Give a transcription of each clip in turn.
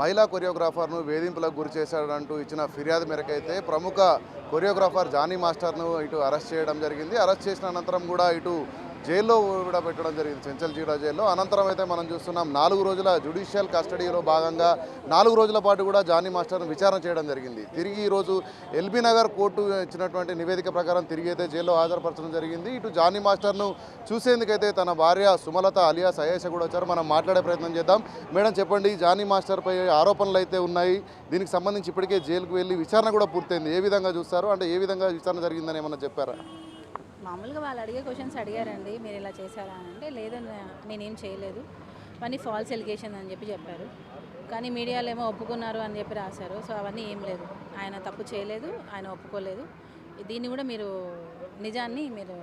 మహిళా కొరియోగ్రాఫర్ను వేధింపులకు గురి చేశాడంటూ ఇచ్చిన ఫిర్యాదు మేరకైతే ప్రముఖ కొరియోగ్రాఫర్ జానీ మాస్టర్ను ఇటు అరెస్ట్ చేయడం జరిగింది. అరెస్ట్ చేసిన అనంతరం కూడా ఇటు జైల్లో కూడా పెట్టడం జరిగింది, చెంచల్గూడ జైల్లో. అనంతరం అయితే మనం చూస్తున్నాం 4 రోజుల జ్యుడిషియల్ కస్టడీలో భాగంగా 4 రోజుల పాటు కూడా జానీ మాస్టర్ను విచారణ చేయడం జరిగింది. తిరిగి ఈరోజు ఎల్బీ నగర్ కోర్టు ఇచ్చినటువంటి నివేదిక ప్రకారం తిరిగి అయితే జైల్లో హాజరుపరచడం జరిగింది. ఇటు జానీ మాస్టర్ను చూసేందుకైతే తన భార్య సుమలత అలియాస్ అయేష కూడా వచ్చారు. మనం మాట్లాడే ప్రయత్నం చేద్దాం. మేడం చెప్పండి, జానీ మాస్టర్పై ఆరోపణలు అయితే ఉన్నాయి, దీనికి సంబంధించి ఇప్పటికే జైలుకు వెళ్ళి విచారణ కూడా పూర్తయింది. ఏ విధంగా చూస్తారు, అంటే ఏ విధంగా విచారణ జరిగిందని ఏమన్నా చెప్పారా? మామూలుగా వాళ్ళు అడిగే క్వశ్చన్స్ అడిగారండి, మీరు ఇలా చేశారా అంటే లేదని నేనేం చేయలేదు, అవన్నీ ఫాల్స్ ఎలిగేషన్ అని చెప్పారు. కానీ మీడియాలో ఏమో ఒప్పుకున్నారు అని చెప్పి రాశారు. సో అవన్నీ ఏం లేదు, ఆయన తప్పు చేయలేదు, ఆయన ఒప్పుకోలేదు. దీన్ని కూడా మీరు నిజాన్ని మీరు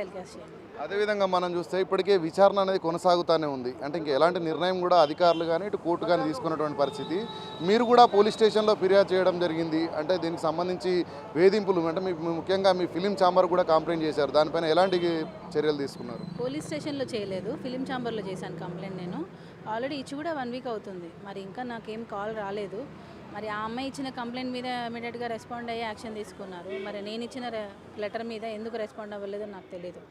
టెలికాస్ట్ చేయండి. అదేవిధంగా మనం చూస్తే ఇప్పటికే విచారణ అనేది కొనసాగుతూనే ఉంది. అంటే ఇంకా ఎలాంటి నిర్ణయం కూడా అధికారులు కానీ ఇటు కోర్టు కానీ తీసుకున్నటువంటి పరిస్థితి. మీరు కూడా పోలీస్ స్టేషన్లో ఫిర్యాదు చేయడం జరిగింది. అంటే దీనికి సంబంధించి వేధింపులు అంటే ముఖ్యంగా మీ ఫిలిం ఛాంబర్ కూడా కంప్లైంట్ చేశారు. దానిపైన ఎలాంటి చర్యలు తీసుకున్నారు? పోలీస్ స్టేషన్లో చేయలేదు, ఫిలిం ఛాంబర్లో చేశాను కంప్లైంట్. నేను ఆల్రెడీ ఇచ్చి కూడా 1 వీక్ అవుతుంది, మరి ఇంకా నాకేం కాల్ రాలేదు. మరి ఆ అమ్మాయి ఇచ్చిన కంప్లైంట్ మీద ఇమీడియట్గా రెస్పాండ్ అయ్యి యాక్షన్ తీసుకున్నారు. మరి నేను ఇచ్చిన లెటర్ మీద ఎందుకు రెస్పాండ్ అవ్వలేదో నాకు తెలియదు.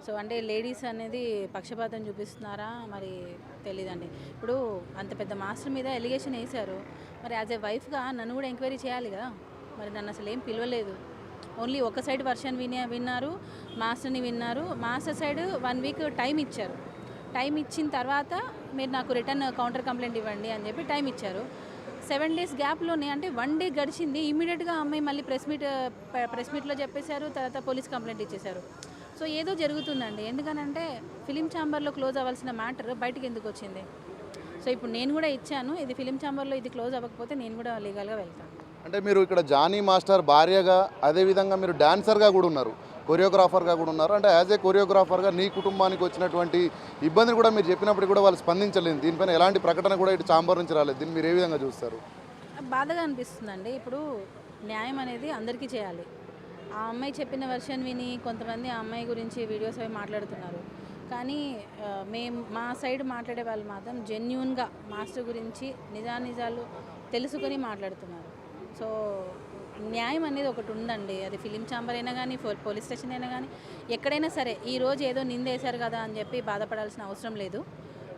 సో అంటే లేడీస్ అనేది పక్షపాతం చూపిస్తున్నారా మరి తెలియదండి. ఇప్పుడు అంత పెద్ద మాస్టర్ మీద ఎలిగేషన్ వేశారు, మరి యాజ్ ఏ వైఫ్గా నన్ను కూడా ఎంక్వైరీ చేయాలి కదా. మరి నన్ను అసలు ఏం పిలవలేదు, ఓన్లీ ఒక సైడ్ వర్షన్ విన్నారు, మాస్టర్ని విన్నారు. మాస్టర్ సైడ్ 1 వీక్ టైం ఇచ్చారు. టైం ఇచ్చిన తర్వాత మీరు నాకు రిటర్న్ కౌంటర్ కంప్లైంట్ ఇవ్వండి అని చెప్పి టైం ఇచ్చారు. 7 డేస్ గ్యాప్లోనే, అంటే 1 డే గడిచింది, ఇమీడియట్గా అమ్మాయి మళ్ళీ ప్రెస్ మీట్లో చెప్పేశారు, తర్వాత పోలీస్ కంప్లైంట్ ఇచ్చేశారు. సో ఏదో జరుగుతుందండి. ఎందుకనంటే ఫిలిం ఛాంబర్లో క్లోజ్ అవ్వాల్సిన మ్యాటర్ బయటకు ఎందుకు వచ్చింది? సో ఇప్పుడు నేను కూడా ఇచ్చాను, ఇది ఫిలిం ఛాంబర్లో ఇది క్లోజ్ అవ్వకపోతే నేను కూడా లీగల్గా వెళ్తాను. అంటే మీరు ఇక్కడ జానీ మాస్టర్ భార్యగా, అదేవిధంగా మీరు డాన్సర్గా కూడా ఉన్నారు, కొరియోగ్రాఫర్గా కూడా ఉన్నారు. అంటే యాజ్ ఏ కొరియోగ్రాఫర్గా నీ కుటుంబానికి వచ్చినటువంటి ఇబ్బందిని కూడా మీరు చెప్పినప్పుడు కూడా వాళ్ళు స్పందించలేదు. దీనిపైన ఎలాంటి ప్రకటన కూడా ఇటు ఛాంబర్ నుంచి రాలేదు. దీన్ని మీరు ఏ విధంగా చూస్తారు? బాధగా అనిపిస్తుందండి. ఇప్పుడు న్యాయం అనేది అందరికీ చేయాలి. ఆ అమ్మాయి చెప్పిన వెర్షన్ విని కొంతమంది ఆ అమ్మాయి గురించి వీడియోస్ అవి మాట్లాడుతున్నారు. కానీ మా సైడ్ మాట్లాడే వాళ్ళు మాత్రం జెన్యూన్గా మాస్టర్ గురించి నిజాలు తెలుసుకొని మాట్లాడుతున్నారు. సో న్యాయం అనేది ఒకటి ఉందండి, అది ఫిలిం ఛాంబర్ అయినా కానీ పోలీస్ స్టేషన్ అయినా కానీ ఎక్కడైనా సరే. ఈరోజు ఏదో నిందేశారు కదా అని చెప్పి బాధపడాల్సిన అవసరం లేదు.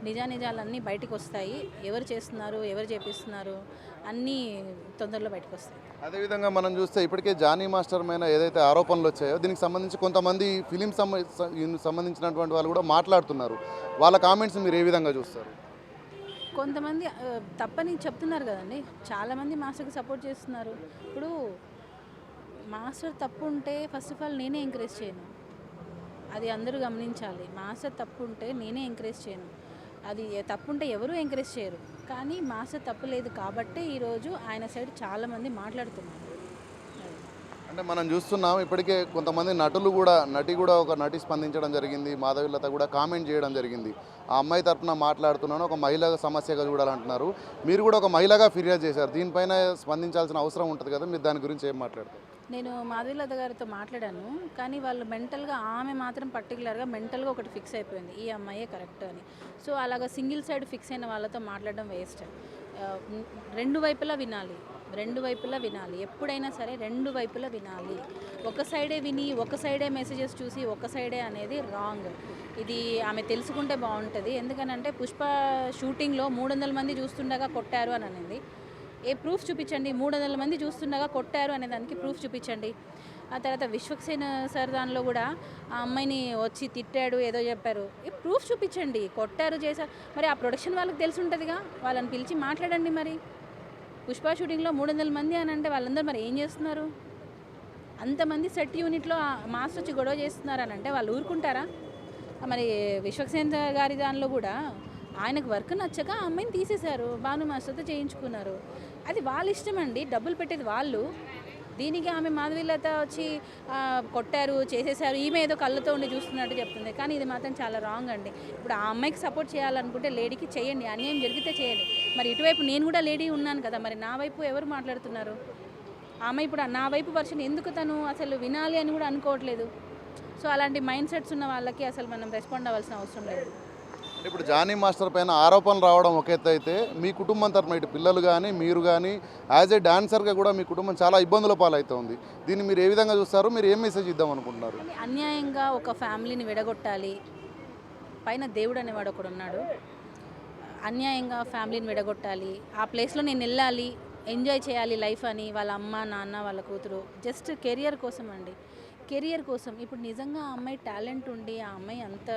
నిజాలన్నీ బయటకు వస్తాయి. ఎవరు చేస్తున్నారు, ఎవరు చేపిస్తున్నారు అన్నీ తొందరలో బయటకు వస్తాయి. అదేవిధంగా మనం చూస్తే ఇప్పటికే జానీ మాస్టర్ మీద ఏదైతే ఆరోపణలు వచ్చాయో దీనికి సంబంధించి కొంతమంది ఫిలిం సంబంధించినటువంటి వాళ్ళు కూడా మాట్లాడుతున్నారు. వాళ్ళ కామెంట్స్ మీరు ఏ విధంగా చూస్తారు? కొంతమంది తప్పని చెప్తున్నారు కదండి, చాలామంది మాస్టర్కి సపోర్ట్ చేస్తున్నారు. ఇప్పుడు మాస్టర్ తప్పు ఉంటే ఫస్ట్ ఆఫ్ ఆల్ నేనే ఎంకరేజ్ చేయను, అది అందరూ గమనించాలి. మాస్టర్ తప్పు ఉంటే నేనే ఎంకరేజ్ చేయను, అది తప్పు ఉంటే ఎవరూ ఎంకరేజ్ చేయరు. కానీ మాస్టర్ తప్పు లేదు కాబట్టి ఈరోజు ఆయన సైడ్ చాలామంది మాట్లాడుతున్నారు. అంటే మనం చూస్తున్నాం ఇప్పటికే కొంతమంది నటి కూడా ఒక నటి స్పందించడం జరిగింది. మాధవిలత కూడా కామెంట్ చేయడం జరిగింది. ఆ అమ్మాయి తరఫున మాట్లాడుతున్నాను, ఒక మహిళ సమస్యగా చూడాలంటున్నారు. మీరు కూడా ఒక మహిళగా ఫిర్యాదు చేశారు, దీనిపైన స్పందించాల్సిన అవసరం ఉంటుంది కదా, మీరు దాని గురించి ఏం మాట్లాడతారు? నేను మాధవిలత గారితో మాట్లాడాను, కానీ వాళ్ళు మెంటల్గా, ఆమె మాత్రం పర్టికులర్గా మెంటల్గా ఒకటి ఫిక్స్ అయిపోయింది, ఈ అమ్మాయే కరెక్ట్ అని. సో అలాగా సింగిల్ సైడ్ ఫిక్స్ అయిన వాళ్ళతో మాట్లాడడం వేస్ట్. రెండు వైపులా వినాలి, ఎప్పుడైనా సరే 2 వైపులా వినాలి. ఒక సైడే విని ఒక సైడే మెసేజెస్ చూసి ఒక సైడే అనేది రాంగ్. ఇది ఆమె తెలుసుకుంటే బాగుంటుంది. ఎందుకనంటే పుష్ప షూటింగ్లో 300 మంది చూస్తుండగా కొట్టారు అని అనింది. ఏ ప్రూఫ్ చూపించండి, 300 మంది చూస్తుండగా కొట్టారు అనే దానికి ప్రూఫ్ చూపించండి. ఆ తర్వాత విశ్వక్సేన్ సార్ దానిలో కూడా ఆ అమ్మాయిని వచ్చి తిట్టాడు, ఏదో చెప్పారు, ఈ ప్రూఫ్ చూపించండి. కొట్టారు, చేశారు, మరి ఆ ప్రొడక్షన్ వాళ్ళకి తెలిసి ఉంటుందిగా, వాళ్ళని పిలిచి మాట్లాడండి. మరి పుష్ప షూటింగ్లో 300 మంది అని అంటే వాళ్ళందరూ మరి ఏం చేస్తున్నారు? అంతమంది సెట్ యూనిట్లో మాస్టర్ వచ్చి గొడవ చేస్తున్నారు అని అంటే వాళ్ళు ఊరుకుంటారా? మరి విశ్వక్సేన్ గారి దానిలో కూడా ఆయనకు వర్క్ నచ్చక ఆ అమ్మాయిని తీసేశారు, భాను మాస్టర్తో చేయించుకున్నారు. అది వాళ్ళ ఇష్టం అండి, డబ్బులు పెట్టేది వాళ్ళు. దీనికి ఆమె మాధవిలత వచ్చి కొట్టారు, చేసేసారు, ఈమె ఏదో కళ్ళతో ఉండి చూస్తున్నట్టు చెప్తుంది. కానీ ఇది మాత్రం చాలా రాంగ్ అండి. ఇప్పుడు ఆ అమ్మాయికి సపోర్ట్ చేయాలనుకుంటే లేడీకి చేయండి, అన్యాయం జరిగితే చేయండి. మరి ఇటువైపు నేను కూడా లేడీ ఉన్నాను కదా, మరి నా వైపు ఎవరు మాట్లాడుతున్నారు? ఆమె ఇప్పుడు నా వైపు వర్షన్ ఎందుకు తను అసలు వినాలి అని కూడా అనుకోవట్లేదు. సో అలాంటి మైండ్ సెట్స్ ఉన్న వాళ్ళకి అసలు మనం రెస్పాండ్ అవ్వాల్సిన అవసరం లేదు. ఇప్పుడు జానీ మాస్టర్ పైన ఆరోపణలు రావడం ఒక ఎత్తు అయితే మీ కుటుంబం తరపున ఇటు పిల్లలు కానీ మీరు కానీ యాజ్ ఏ డాన్సర్గా కూడా మీ కుటుంబం చాలా ఇబ్బందుల పాలవుతుంది. దీన్ని మీరు ఏ విధంగా చూస్తారు? మీరు ఏం మెసేజ్ ఇద్దాం అనుకుంటున్నారు? కానీ అన్యాయంగా ఒక ఫ్యామిలీని విడగొట్టాలి, పైన దేవుడు అనేవాడు ఒకడు ఉన్నాడు, అన్యాయంగా ఫ్యామిలీని విడగొట్టాలి, ఆ ప్లేస్లో నేను వెళ్ళాలి, ఎంజాయ్ చేయాలి లైఫ్ అని వాళ్ళ అమ్మ నాన్న వాళ్ళ కూతురు జస్ట్ కెరియర్ కోసం అండి, కెరియర్ కోసం. ఇప్పుడు నిజంగా ఆ అమ్మాయి టాలెంట్ ఉండి ఆ అమ్మాయి అంత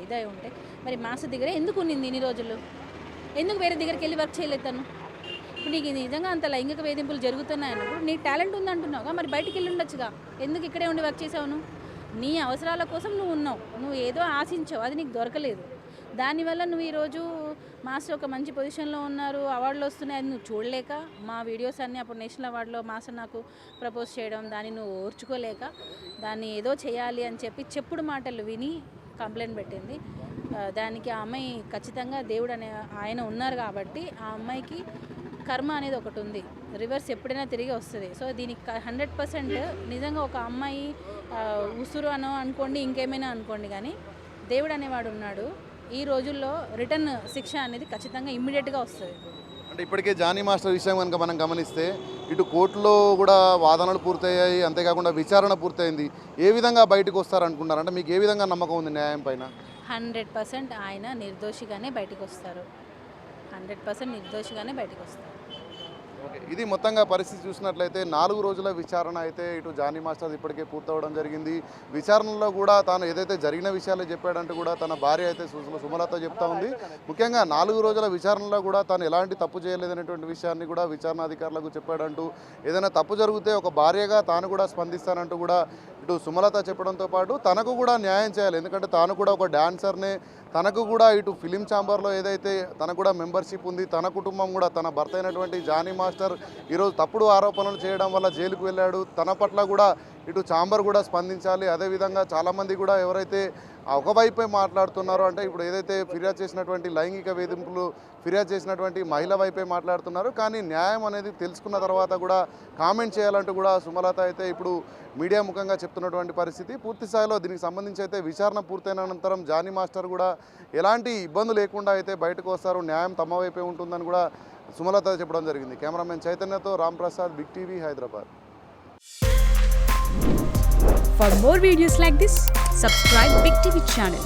ఇదై ఉంటే మరి మాస్టర్ దగ్గరే ఎందుకు ఉన్నింది ఇన్ని రోజులు? ఎందుకు వేరే దగ్గరికి వెళ్ళి వర్క్ చేయలేదు తను? ఇప్పుడు నీకు నిజంగా అంత లైంగిక వేధింపులు జరుగుతున్నాయన్నప్పుడు నీ టాలెంట్ ఉంది అంటున్నావుగా, మరి బయటికి వెళ్ళి ఉండొచ్చుగా, ఎందుకు ఇక్కడే ఉండి వర్క్ చేసావు? నువ్వు నీ అవసరాల కోసం నువ్వు ఉన్నావు, నువ్వు ఏదో ఆశించావు, అది నీకు దొరకలేదు. దానివల్ల నువ్వు ఈరోజు మాస్టర్ ఒక మంచి పొజిషన్లో ఉన్నారు, అవార్డులు వస్తున్నాయి, అది నువ్వు చూడలేక మా వీడియోస్ అన్నీ అప్పుడు నేషనల్ అవార్డులో మాస్టర్ నాకు ప్రపోజ్ చేయడం, దాన్ని నువ్వు ఓర్చుకోలేక దాన్ని ఏదో చేయాలి అని చెప్పి చెప్పుడు మాటలు విని కంప్లైంట్ పెట్టింది. దానికి ఆ అమ్మాయి ఖచ్చితంగా దేవుడు అనే ఆయన ఉన్నారు కాబట్టి ఆ అమ్మాయికి కర్మ అనేది ఒకటి ఉంది, రివర్స్ ఎప్పుడైనా తిరిగి వస్తుంది. సో దీనికి 100% నిజంగా ఒక అమ్మాయి ఉసురు అనో అనుకోండి, ఇంకేమైనా అనుకోండి, కానీ దేవుడు అనేవాడు ఉన్నాడు. ఈ రోజుల్లో రిటర్న్ శిక్ష అనేది ఖచ్చితంగా ఇమ్మీడియట్గా వస్తుంది. అంటే ఇప్పటికే జానీ మాస్టర్ విషయం కనుక మనం గమనిస్తే ఇటు కోర్టులో కూడా వాదనలు పూర్తయ్యాయి, అంతేకాకుండా విచారణ పూర్తయింది. ఏ విధంగా బయటకు వస్తారనుకుంటున్నారు? అంటే మీకు ఏ విధంగా నమ్మకం ఉంది న్యాయం పైన? 100% ఆయన నిర్దోషిగానే బయటకు వస్తారు, 100% నిర్దోషిగానే బయటకు వస్తారు. ఓకే, ఇది మొత్తంగా పరిస్థితి చూసినట్లయితే 4 రోజుల విచారణ అయితే ఇటు జానీ మాస్టర్ ఇప్పటికే పూర్తవడం జరిగింది. విచారణలో కూడా తాను ఏదైతే జరిగిన విషయాలు చెప్పాడంటూ కూడా తన భార్య అయితే సుమలత చెప్తా ఉంది. ముఖ్యంగా 4 రోజుల విచారణలో కూడా తాను ఎలాంటి తప్పు చేయలేదనేటువంటి విషయాన్ని కూడా విచారణ అధికారులకు చెప్పాడంటూ, ఏదైనా తప్పు జరిగితే ఒక భార్యగా తాను కూడా స్పందిస్తానంటూ కూడా ఇటు సుమలత చెప్పడంతో పాటు తనకు కూడా న్యాయం చేయాలి, ఎందుకంటే తాను కూడా ఒక డాన్సర్నే, తనకు కూడా ఇటు ఫిలిం ఛాంబర్లో ఏదైతే తనకు కూడా మెంబర్షిప్ ఉంది, తన కుటుంబం కూడా తన భర్త అయినటువంటి జానీ మాస్టర్ ఈరోజు తప్పుడు ఆరోపణలు చేయడం వల్ల జైలుకు వెళ్ళాడు, తన పట్ల కూడా ఇటు ఛాంబర్ కూడా స్పందించాలి. అదేవిధంగా చాలామంది కూడా ఎవరైతే ఒకవైపే మాట్లాడుతున్నారో, అంటే ఇప్పుడు ఏదైతే ఫిర్యాదు చేసినటువంటి లైంగిక వేధింపులు ఫిర్యాదు చేసినటువంటి మహిళ వైపే మాట్లాడుతున్నారు, కానీ న్యాయం అనేది తెలుసుకున్న తర్వాత కూడా కామెంట్ చేయాలంటూ కూడా సుమలత అయితే ఇప్పుడు మీడియా ముఖంగా చెప్తున్నటువంటి పరిస్థితి. పూర్తి స్థాయిలో దీనికి సంబంధించి అయితే విచారణ పూర్తయిన అనంతరం జానీ మాస్టర్ కూడా ఎలాంటి ఇబ్బంది లేకుండా అయితే బయటకు వస్తారు, న్యాయం తమ వైపే ఉంటుందని కూడా సుమలత చెప్పడం జరిగింది. కెమెరామెన్ చైతన్యతో Ram Prasad, Big TV, Hyderabad. For more videos like this, subscribe Big TV channel.